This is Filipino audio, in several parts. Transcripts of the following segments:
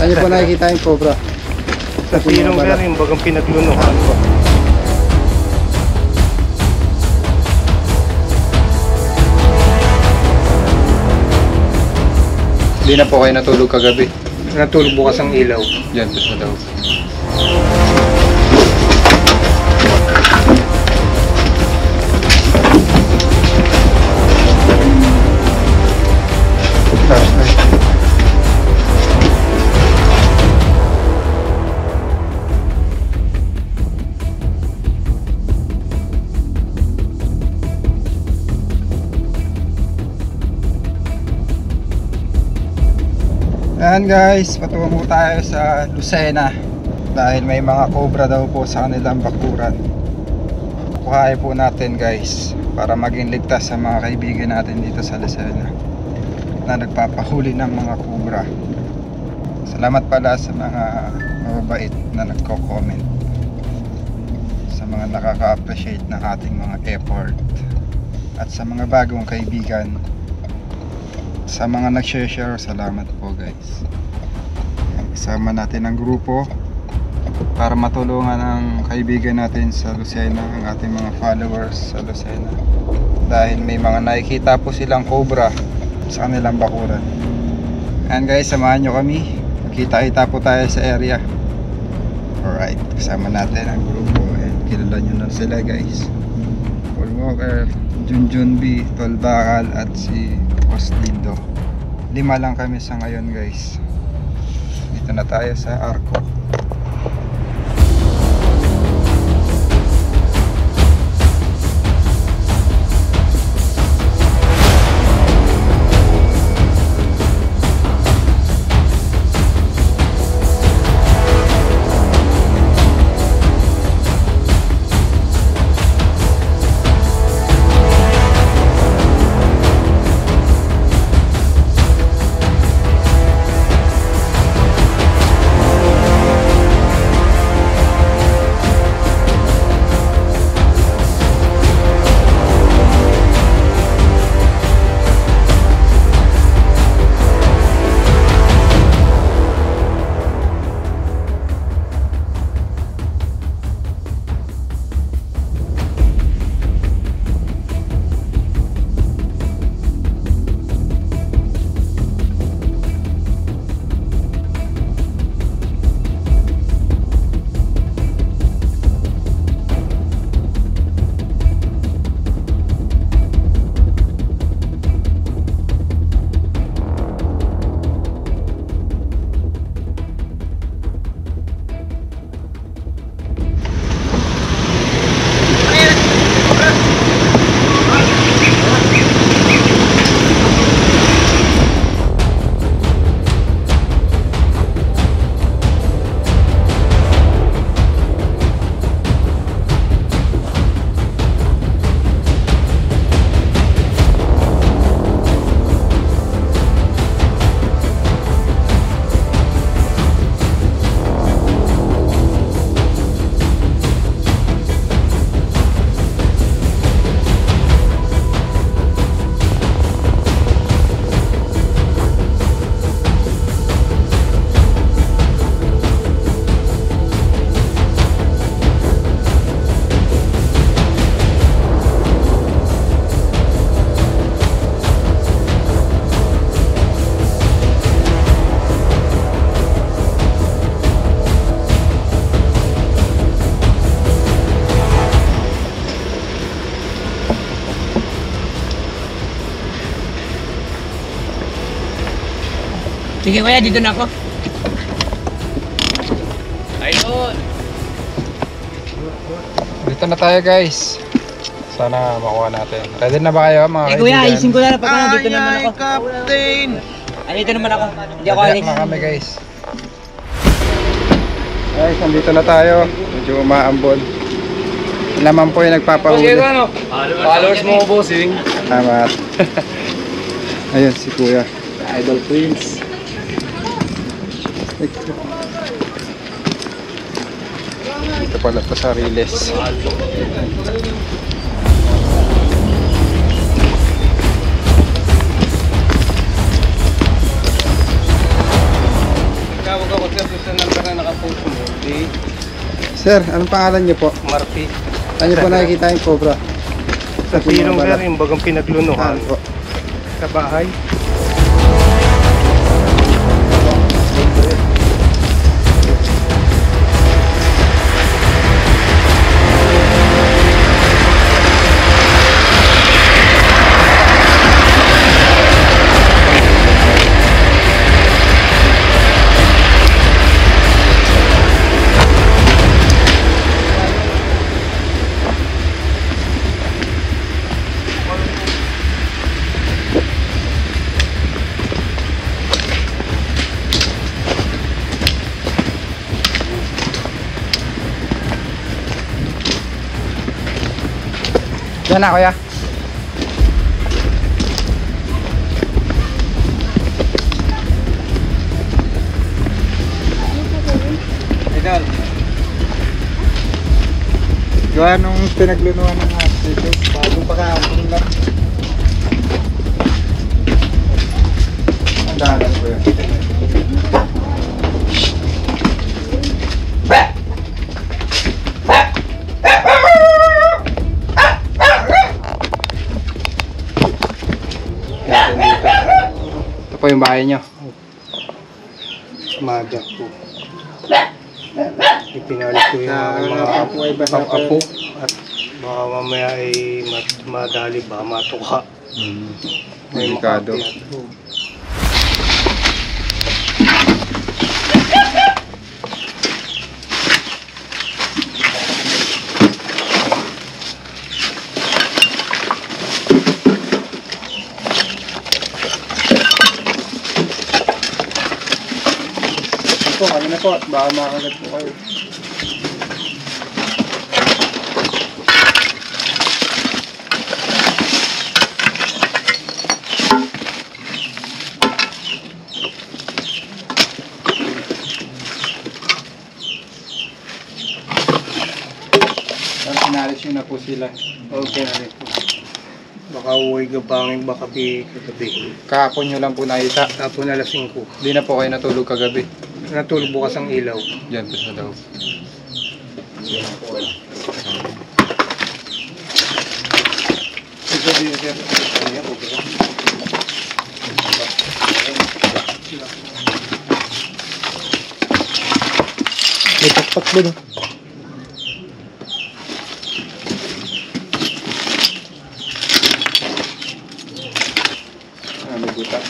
Saan niyo po nakikita yung cobra? Sa silong sir, yung bagang pinaglunukan ko. Hindi na po kayo natulog kagabi. Natulog bukas ang ilaw. Yan, push mo daw. Ayan guys, patungo tayo sa Lucena dahil may mga cobra daw po sa kanilang bakuran. Kuhain po natin guys para maging ligtas sa mga kaibigan natin dito sa Lucena na nagpapahuli ng mga cobra. Salamat pala sa mga mababait na nagko-comment, sa mga nakaka-appreciate ng ating mga effort, at sa mga bagong kaibigan, sa mga nag-share, salamat po guys. Isama natin ang grupo para matulungan ang kaibigan natin sa Lucena, ang ating mga followers sa Lucena, dahil may mga nakikita po silang cobra sa kanilang bakuran. And guys, samahan nyo kami, magkita-kita po tayo sa area. Alright, kasama natin ang grupo. Kilala nyo na sila guys: Paul Walker, Junjun B, Tol Bakal, at si Lindo. 5 lang kami sa ngayon guys. Dito na tayo sa Arco. Sige kuya, dito na ako. Ayun. Dito na tayo guys. Sana makuha natin. Ready na ba kayo mga kaibigan? Kuya, ayusin ko na lang pag dito naman ako. Captain! Dito naman ako. Hindi ako alis. Na kami guys. Guys, nandito na tayo. Medyo umaambon. Naman po yung nagpapahuli. Followers mo, bossing. Tama. Ayun si Kuya. Idol Prince. Dito pala to sa Riles. Ikaw, sir doon sa number na nakapost mo, di Sir, anong pangalan niyo po? Marty. Saan niyo po nakikita yung cobra? Sa silong sir, yung bagang pinaglunuhan Saan po? sa bahay. Yan na kuya. Idol. Gawa nung pinaglunuan ng dito. Bagong pakahapon lang. Ang dalan kuya. Ito po yung bahay nyo. Madyak po. Ipinalit ko yung mga apo at baka mamaya ay madali ba matuka. May Delikado. makapit. Po, kami na po. Baka makagat po kayo. Inalis nyo na po sila. Okay na rin po. Baka uwi ka pangin baka kagabi. Kahapon nyo lang po nakita. Tapos na alas 5. Hindi na po kayo natulog kagabi. Natulog bukas ang ilaw. Diyan po sa loob. Ito din sir. Kanya po. May pakpak ba no? May butas.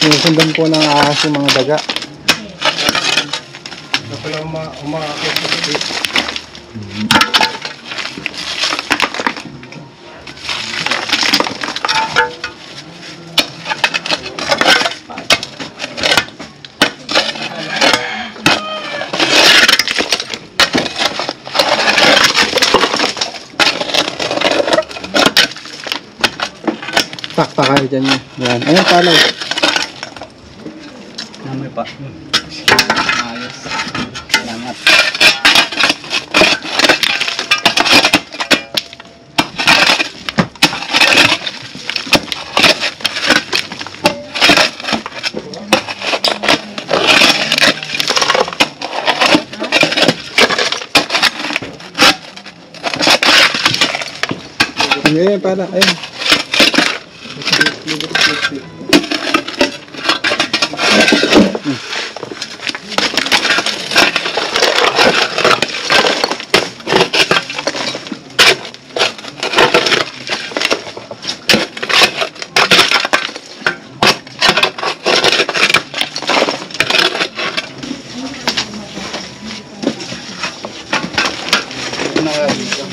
Sinusundan po ng ahas yung mga daga. Ito pala umakakit sa gabi. Pakpak kayo dyan yun. Yan. Ayan palaw. Namoy pa. Ayos. Salamat. Ayan pala. Ayan. na kaya dito.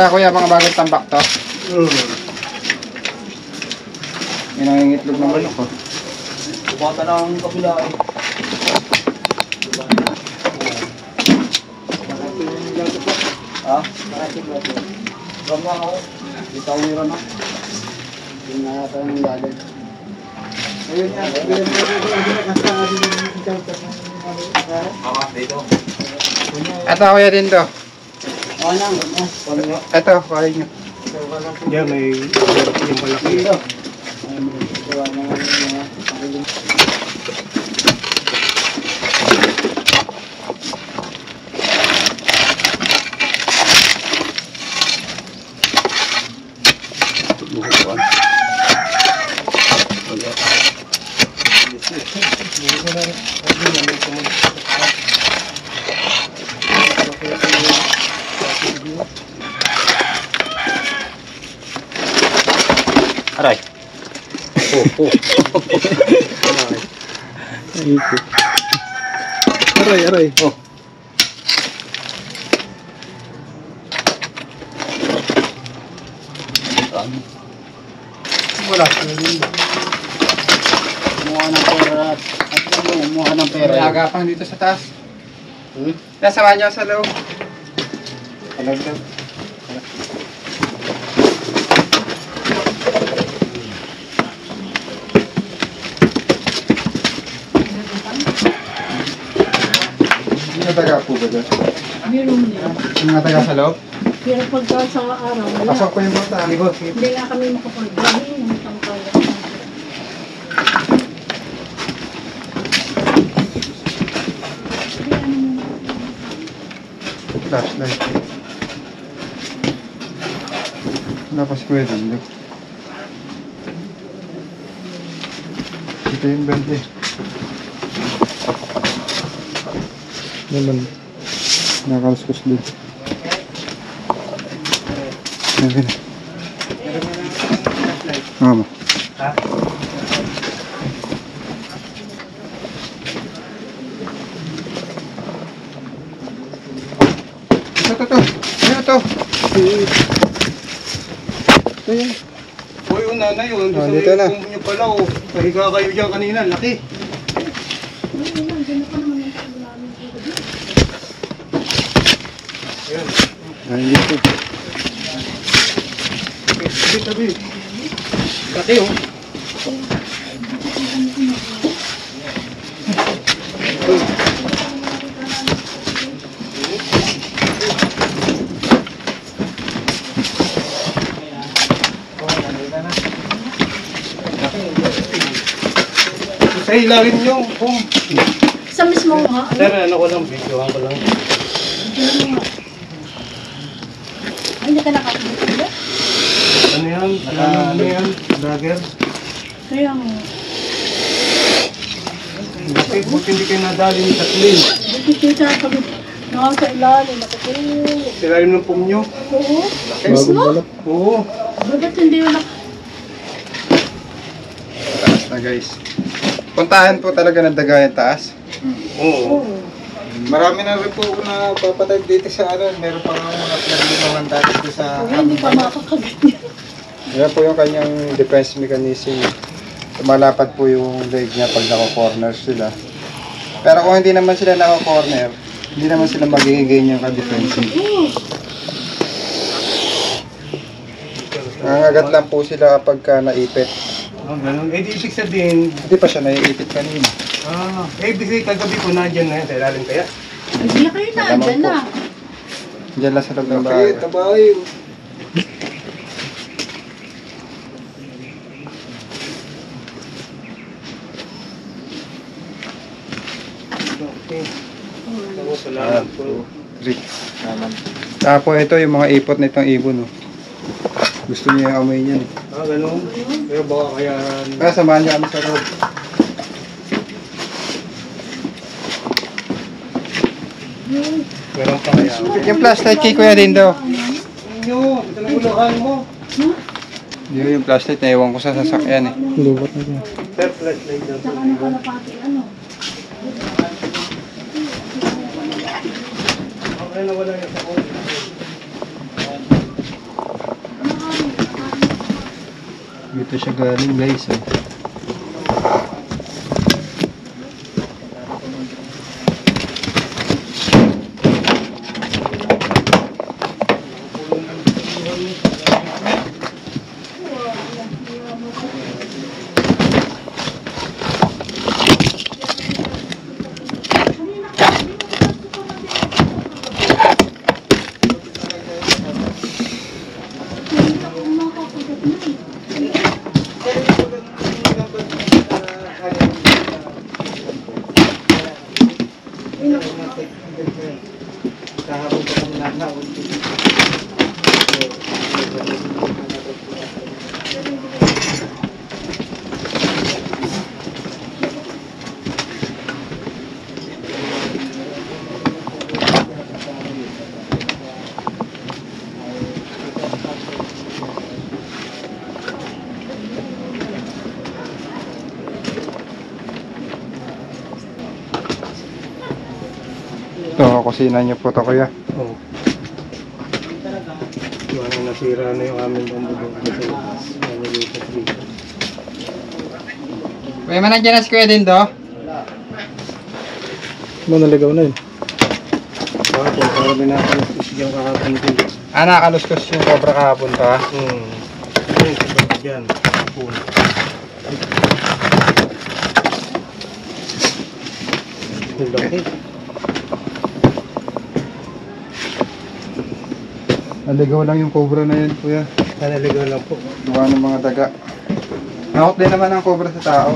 Kuya, mga bagong tambak to. May nangingitlog ng manok ko. Bata na ang kabila eh. Ha? Gama ako. Bitaw nila na. Hindi na yata ng lalim. Ayun yan. Ito kuya din to. Oo na. Ito, kuya nyo. Diyan may yung malaki. Aray. Aray. Oh. Wala. Kumuha ng pera. At kumuha ng pera. May agapang dito sa taas. Hmm? Nasama nyo sa loob. Palagdag. Hindi na taga po ba doon? Meron niya. Yung mga taga sa loob? Pero pagka sa araw, wala. Pasok ko yung bata. Hindi nga kami makapagbahin ng tangkala. Flashlight. Tapos kuya din. Ito yung belt eh. Naman. Nakaluskus din. Nabi na. Mama. Ha? Ito. Ito yan. Uy, yung nanay, yun. Ah, dito na. Kung nyo pala, oh. Pahiga kayo dyan kanina, laki. Ay, dito. Tabi. Laki, oh. Sa ilalim nyo, kung... Sa mismo nga. Sir, ano ko lang, videohan ko lang. Ay, hindi ka nakakabit. Ano yan? Ano yan? Dagger? Kaya nga. Bakit hindi kayo nadali ni Kathleen? Hindi kita kami nasa ilalim. Nakatulog. Ilalim ng pumnyo? Oo. Mismo? Oo. Bakit hindi na Taas na guys. Puntahan po talaga ng Dagayan taas. Oo. Marami na rin po na papatay dito sa ano. Meron pa nga mga pinag-inuman dati dito sa... Kaya hindi pa makakagit niya. Yan po yung kanyang defense mechanism. Tumalapad po yung leg niya pag naka-corner sila. Pero kung hindi naman sila naka-corner, hindi naman sila magiging ganyan ka-defensive. Nangagat lang po sila kapag naipit. Ganun. Eh, di ibig sabihin, Hindi pa siya naiipit kanina. ibig sabihin, kagabi ko na dyan na yan, sa ilalim kaya? Hindi kayo na, Malamang dyan po. na. Diyan lang sa loob ng bahay. tabay. Okay. Ako, salamat po. 3. Tapos ito yung mga ipot na itong ibon. Oh. Gusto niya yung amoy niyan. Ganun. Kaya baka kaya... Kaya samahan niya kami sa loob. Meron pa kaya. Yung flashlight kay Kuya din daw. Yo, ito na uluhan mo. Yung flashlight na iwan ko sa sasakyan eh. Lubot na dyan. Sir, flashlight daw. Saka nakalapati, ano. Okay na wala yung sa phone. Dito siya galing guys. Oh. Ito, kusina niyo po ito kuya. Oo. Yung nasira na yung aming bamboo dito sa labas. Ano dito dito. Kuya, managyan na si Kuya din do. Naligaw na yun. Kahapon, para binakalustos yung kahapon din. Nakaluskos yung cobra kahapon to ha. Ayun, sabag dyan. Kapon. Ang laki. Naligaw lang yung cobra na yun kuya. Nalaligaw lang po. Gawa ng mga daga. Nakot din naman ang cobra sa tao.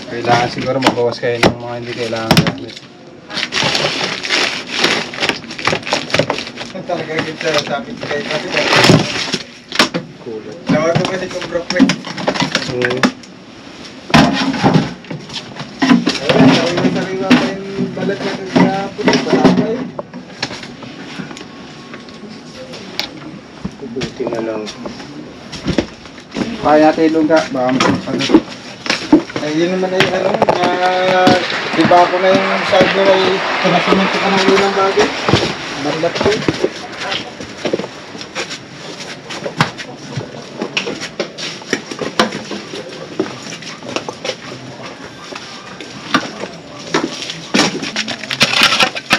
Kailangan siguro mabawas kayo ng mga hindi kailangan gamit. Talaga kita sabi kayo kasi Kulot. nawag ko kasi kung broke rin. Ayun, sariwa pa yung balat na sa puti patapay. Kubuti na lang. Kaya natin ilungga, baka masasagot. Ay, yun naman ay ano, diba ako na yung side na ay pinasimento ka ng ilang bagay. Bandat ko.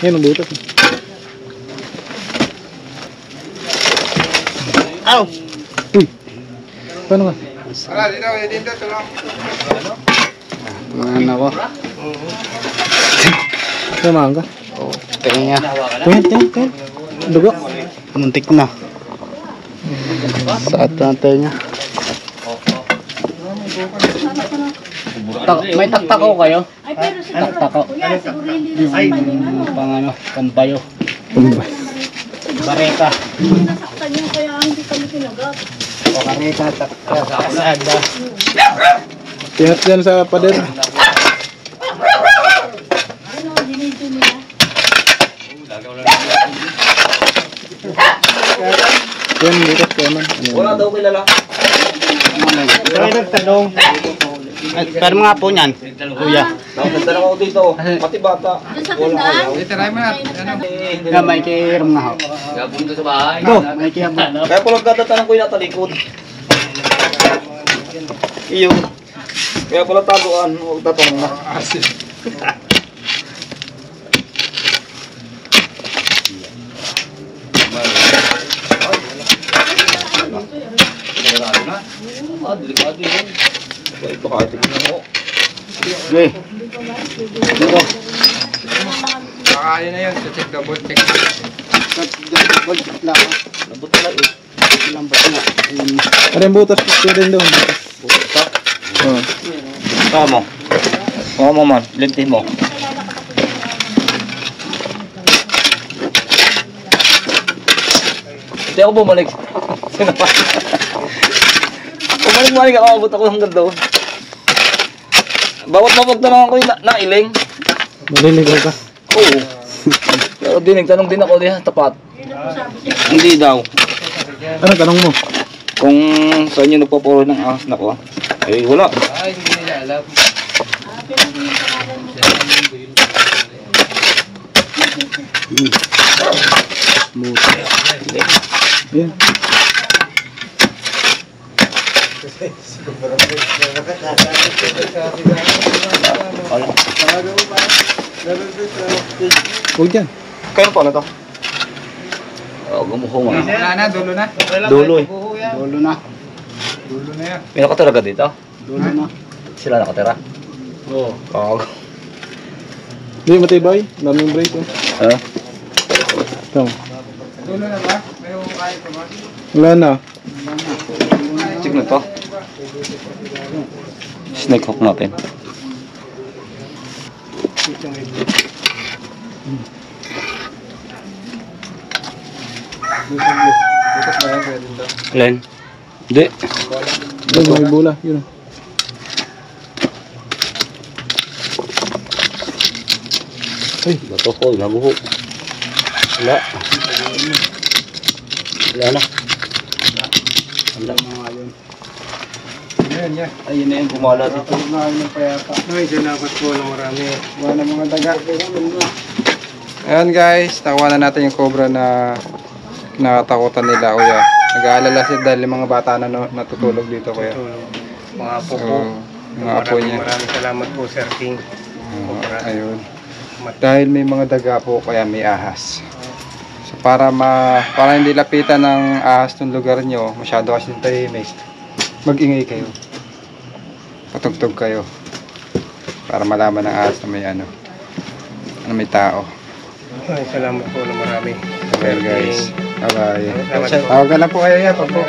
Yan ang butas. Ow! Uy! Paano ka? Wala, dito, tulong. Mga anak ko. Samahan ka? Oo. Tingin nga. Tingin. Dugo. Muntik na. Saat na tenga. May taktako kayo? Ay, pero siguro, Taktako. kuya, siguro hindi na sa ano. Pang ano, pampayo. Bareta. Hindi nasaktan niyo, kaya hindi kami kinagat. O kareta, takasada. Tinat dyan sa pader. Ano, dinidyo nila. Yan, butas ko naman. Wala daw kilala. May nagtanong. Pero mga po niyan, kuya. Nagdala ko dito. Pati bata. Doon sa tindahan? Try mo na, ano? Na may kihiram nga ho. Punta sa bahay. Go, may kihiram. Kaya ko lang dadatanong ko yung natalikod. Iyo. Kaya pala taguan. Huwag tatanong na. kahit tignan mo. Okay. Dito. Kakain na yun. Check, double check. Labot na lang eh. Ano yung butas? Pwede rin doon. Buta. Saka mo. Saka mo man. Lintih mo. Hindi ako bumalik. Sino pa? Bumalik-balik ako. Abot ako hanggang doon. Bawat mapagtanong ako yung nailing. Maliligaw ka. Oo. Pero nagtanong din ako diyan, tapat. Hindi daw. Ano tanong mo? Kung saan yung nagpapuro ng ahas na ko. Eh, wala. Ay, hindi nila alam. Yan. Huwag dyan. Kaya pa na to? Oh, gumuhong ah. Wala na, dulo na. Dulo eh. Dulo na. Dulo na yan. May nakatira ka dito? Dulo na. Sila nakatira? Oo. Oh. Hindi, matibay. Daming break eh. Ha? Ito. Dulo na ba? May humakain pa ba? Wala na. Check na to. Snake hook natin. Bukas na yan, pwede ito. Alin? Hindi. Ito, may bula. Yun. Ay, bato ko. Nabuho. Wala. Wala na. Wala. Yan, yan. Ayun na yung pumala dito. Mahal ng payata. Ay, salamat po ng marami. Wala na mga daga. Ayan guys, nakuha na natin yung cobra na nakatakutan nila, kuya. Nag-aalala sila dahil yung mga bata na natutulog dito, kuya. Tulong. Mga apo So, po. mga apo niya. Maraming salamat po, Sir King. Ayun. Dahil may mga daga po, kaya may ahas. So para hindi lapitan ng ahas ng lugar nyo, masyado kasi tahimik, mag-ingay kayo. Patugtog kayo. Para malaman ng ahas na may may tao. Ay, salamat po ng marami. Well guys, bye bye. Salamat po. Tawagan lang po kayo yan. Pag po